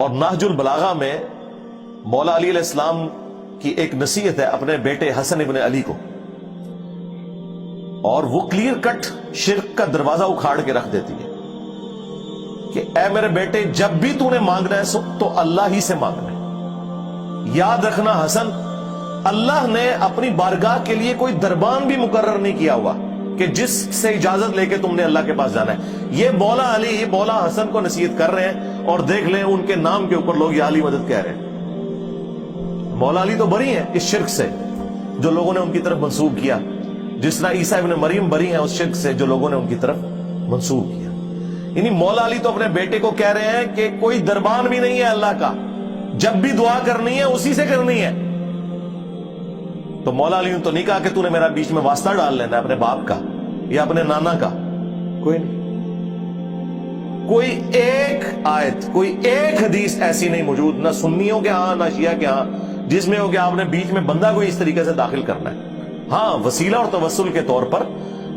اور نہج البلاغہ میں مولا علی علیہ السلام کی ایک نصیحت ہے اپنے بیٹے حسن ابن علی کو، اور وہ کلیئر کٹ شرک کا دروازہ اکھاڑ کے رکھ دیتی ہے کہ اے میرے بیٹے، جب بھی تو نے مانگنا ہے تو اللہ ہی سے مانگنا ہے۔ یاد رکھنا حسن، اللہ نے اپنی بارگاہ کے لیے کوئی دربان بھی مقرر نہیں کیا ہوا کہ جس سے اجازت لے کے تم نے اللہ کے پاس جانا ہے۔ یہ مولا علی مولا حسن کو نصیحت کر رہے ہیں، اور دیکھ لیں ان کے نام کے اوپر لوگ یا علی مدد کہہ رہے ہیں۔ مولا علی تو بری ہیں اس شرک سے جو لوگوں نے ان کی طرف منسوب کیا، جس طرح عیسیٰ ابن مریم بری ہیں اس شرک سے جو لوگوں نے ان کی طرف منسوب کیا۔ یعنی مولا علی تو اپنے بیٹے کو کہہ رہے ہیں کہ کوئی دربان بھی نہیں ہے اللہ کا، جب بھی دعا کرنی ہے اسی سے کرنی ہے۔ تو مولا علی نے تو نہیں کہا کہ تو نے میرا بیچ میں واسطہ ڈال لینا ہے اپنے باپ کا یا اپنے نانا کا، کوئی نہیں۔ کوئی ایک آیت، کوئی ایک حدیث ایسی نہیں موجود، نہ سنیوں کے ہاں نہ شیعہ کے ہاں، جس میں ہو کہ آپ نے بیچ میں بندہ کو اس طریقے سے داخل کرنا ہے۔ ہاں، وسیلہ اور توسل کے طور پر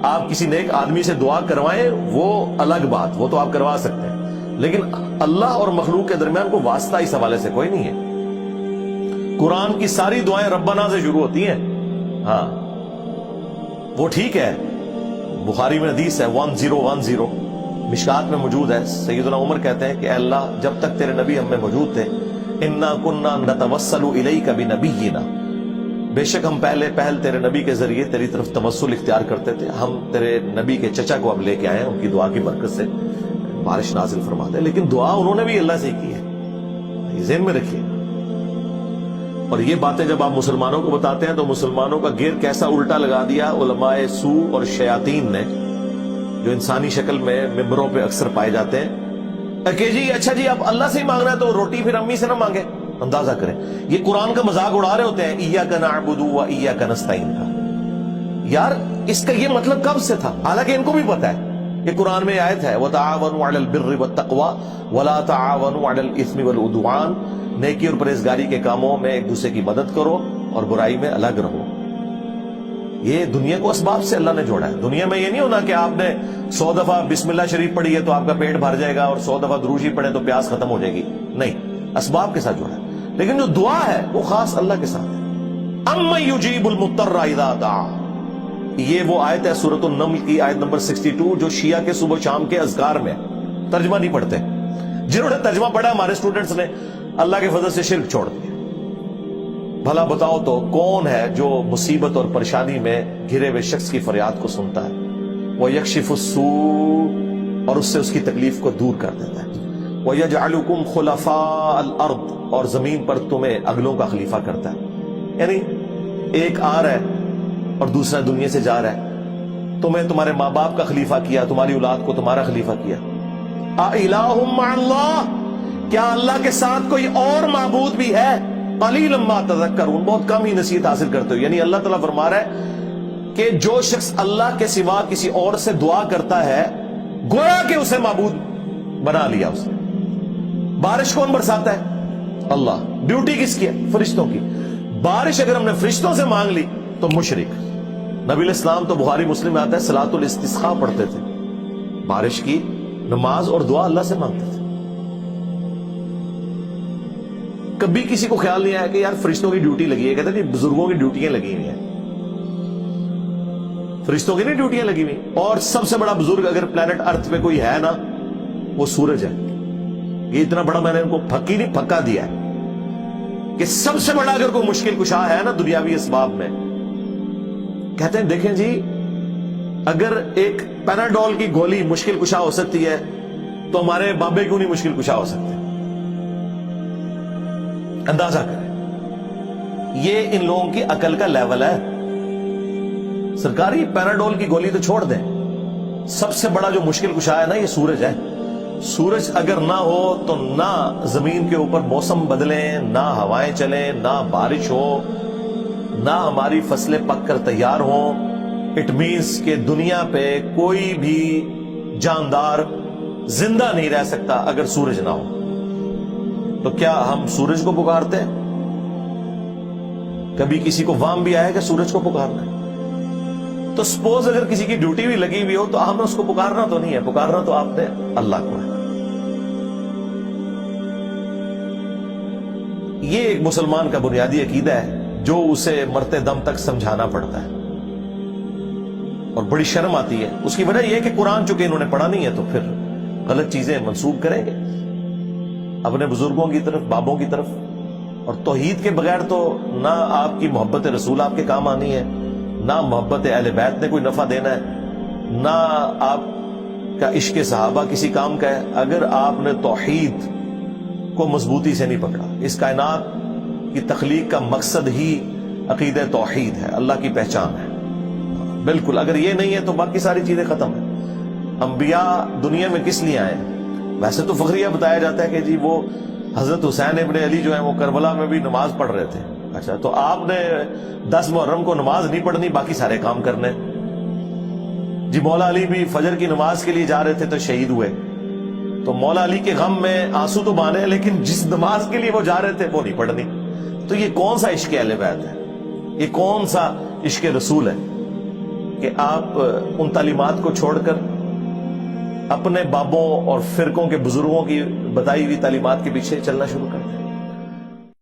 آپ کسی نیک آدمی سے دعا کروائیں، وہ الگ بات، وہ تو آپ کروا سکتے ہیں، لیکن اللہ اور مخلوق کے درمیان کوئی واسطہ اس حوالے سے کوئی نہیں ہے۔ قرآن کی ساری دعائیں ربنا سے شروع ہوتی ہیں، ہاں وہ ٹھیک ہے، بخاری میں حدیث ہے 1010، مشکات میں موجود ہے، سیدنا عمر کہتے ہیں کہ اے اللہ، جب تک تیرے نبی ہم میں موجود تھے، انا کننا نتوسل الیک بنبینا، بے شک ہم پہل تیرے نبی کے ذریعے تیری طرف توسل اختیار کرتے تھے، ہم تیرے نبی کے چچا کو اب لے کے آئے ہیں، ان کی دعا کی برکت سے بارش نازل فرما دے۔ لیکن دعا انہوں نے بھی اللہ سے کی ہے، یہ ذہن میں رکھیے۔ اور یہ باتیں جب آپ مسلمانوں کو بتاتے ہیں تو مسلمانوں کا گیر کیسا الٹا لگا دیا علماء سو اور شیاطین نے، جو انسانی شکل میں ممبروں پہ اکثر پائے جاتے ہیں کہ جی اچھا جی اب اللہ سے ہی مانگنا ہے تو روٹی پھر امی سے نہ مانگے۔ اندازہ کریں، یہ قرآن کا مذاق اڑا رہے ہوتے ہیں ایاک نعبد و ایاک نستعین کا۔ یار اس کا یہ مطلب کب سے تھا؟ حالانکہ ان کو بھی پتا ہے کہ قرآن میں آیت ہے وَتَعَاوَنُوا عَلَى الْبِرِّ وَالتَّقْوَى وَلَا تَعَاوَنُوا عَلَى الْإِثْمِ وَالْعُدْوَانِ، نیکی اور پرہیزگاری کے کاموں میں ایک دوسرے کی مدد کرو اور برائی میں الگ رہو۔ یہ دنیا کو اسباب سے اللہ نے جوڑا ہے۔ دنیا میں یہ نہیں ہونا کہ آپ نے 100 دفعہ بسم اللہ شریف پڑھی ہے تو آپ کا پیٹ بھر جائے گا اور 100 دفعہ درود شریف پڑھیں تو پیاس ختم ہو جائے گی، نہیں، اسباب کے ساتھ جوڑا ہے۔ لیکن جو دعا ہے وہ خاص اللہ کے ساتھ ہے۔ اَمَّن يُجِيبُ الْمُضْطَرَّ إِذَا دَعَاهُ، یہ وہ آیت ہے سورۃ النمل کی آیت نمبر 62 جو شیعہ کے صبح شام کے اذکار میں، ترجمہ نہیں پڑھتے، جنہوں نے ترجمہ پڑھا ہمارے اسٹوڈنٹس نے اللہ کے فضل سے شرک چھوڑ دیا۔ بھلا بتاؤ تو کون ہے جو مصیبت اور پریشانی میں گھرے ہوئے شخص کی فریاد کو سنتا ہے، وَيَكْشِفُ السُّوءَ، اور اس سے اس کی تکلیف کو دور کر دیتا ہے، وَيَجْعَلُكُمْ خُلَفَاءَ الْأَرْضِ، اور زمین پر تمہیں اگلوں کا خلیفہ کرتا ہے۔ یعنی ایک آ رہا ہے اور دوسرا دنیا سے جا رہا ہے، تمہیں تمہارے ماں باپ کا خلیفہ کیا، تمہاری اولاد کو تمہارا خلیفہ کیا۔ أَإِلَٰهٌ مَّعَ اللَّهِ، کیا اللہ کے ساتھ کوئی اور معبود بھی ہے؟ قَلِيلًا مَّا تَذَكَّرُونَ، بہت کم ہی نصیحت حاصل کرتے ہو۔ یعنی اللہ تعالیٰ فرما رہا ہے کہ جو شخص اللہ کے سوا کسی اور سے دعا کرتا ہے گویا کہ اسے معبود بنا لیا اس نے۔ بارش کون برساتا ہے؟ اللہ۔ ڈیوٹی کس کی ہے؟ فرشتوں کی۔ بارش اگر ہم نے فرشتوں سے مانگ لی تو مشرک۔ نبی علیہ السلام تو بخاری مسلم میں آتا ہے صلاۃ الاستسقاء پڑھتے تھے، بارش کی نماز اور دعا اللہ سے مانگتے تھے۔ کبھی کسی کو خیال نہیں آیا کہ یار فرشتوں کی ڈیوٹی لگی ہے، کہتے ہیں بزرگوں کی ڈیوٹیاں لگی ہوئی ہیں، فرشتوں کی نہیں ڈیوٹیاں لگی ہوئی۔ اور سب سے بڑا بزرگ اگر پلانٹ ارتھ پہ کوئی ہے نا، وہ سورج ہے۔ یہ اتنا بڑا میں نے ان کو پھکی نہیں پھکا دیا ہے کہ سب سے بڑا اگر کوئی مشکل کشا ہے نا دنیاوی اسباب میں، کہتے ہیں دیکھیں جی اگر ایک پیناڈول کی گولی مشکل کشا ہو سکتی ہے تو ہمارے بابے کیوں نہیں مشکل کشا ہو سکتے؟ اندازہ کریں، یہ ان لوگوں کی عقل کا لیول ہے۔ سرکاری پیناڈول کی گولی تو چھوڑ دیں، سب سے بڑا جو مشکل کشا ہے نا یہ سورج ہے۔ سورج اگر نہ ہو تو نہ زمین کے اوپر موسم بدلیں، نہ ہوائیں چلیں، نہ بارش ہو، نہ ہماری فصلیں پک کر تیار ہوں۔ اٹ مینس کہ دنیا پہ کوئی بھی جاندار زندہ نہیں رہ سکتا اگر سورج نہ ہو۔ تو کیا ہم سورج کو پکارتے ہیں؟ کبھی کسی کو وام بھی آئے کہ سورج کو پکارنا ہے؟ تو سپوز اگر کسی کی ڈیوٹی بھی لگی ہوئی ہو تو ہمیں اس کو پکارنا تو نہیں ہے، پکارنا تو آپ نے اللہ کو ہے۔ یہ ایک مسلمان کا بنیادی عقیدہ ہے جو اسے مرتے دم تک سمجھانا پڑتا ہے، اور بڑی شرم آتی ہے۔ اس کی وجہ یہ ہے کہ قرآن چونکہ انہوں نے پڑھا نہیں ہے تو پھر غلط چیزیں منسوب کریں گے اپنے بزرگوں کی طرف، بابوں کی طرف۔ اور توحید کے بغیر تو نہ آپ کی محبت رسول آپ کے کام آنی ہے، نہ محبت اہل بیت نے کوئی نفع دینا ہے، نہ آپ کا عشق صحابہ کسی کام کا ہے، اگر آپ نے توحید کو مضبوطی سے نہیں پکڑا۔ اس کائنات کی تخلیق کا مقصد ہی عقیدہ توحید ہے، اللہ کی پہچان ہے۔ بالکل، اگر یہ نہیں ہے تو باقی ساری چیزیں ختم ہیں۔ انبیاء دنیا میں کس لیے آئے؟ ویسے تو فخریہ بتایا جاتا ہے کہ جی وہ حضرت حسین ابن علی جو ہیں وہ کربلا میں بھی نماز پڑھ رہے تھے۔ اچھا، تو آپ نے 10 محرم کو نماز نہیں پڑھنی، باقی سارے کام کرنے؟ جی مولا علی بھی فجر کی نماز کے لیے جا رہے تھے تو شہید ہوئے، تو مولا علی کے غم میں آنسو تو بانے، لیکن جس نماز کے لیے وہ جا رہے تھے وہ نہیں پڑھنی۔ تو یہ کون سا عشق اہل بیت ہے؟ یہ کون سا عشق رسول ہے کہ آپ ان تعلیمات کو چھوڑ کر اپنے بابوں اور فرقوں کے بزرگوں کی بتائی ہوئی تعلیمات کے پیچھے چلنا شروع کر دیں؟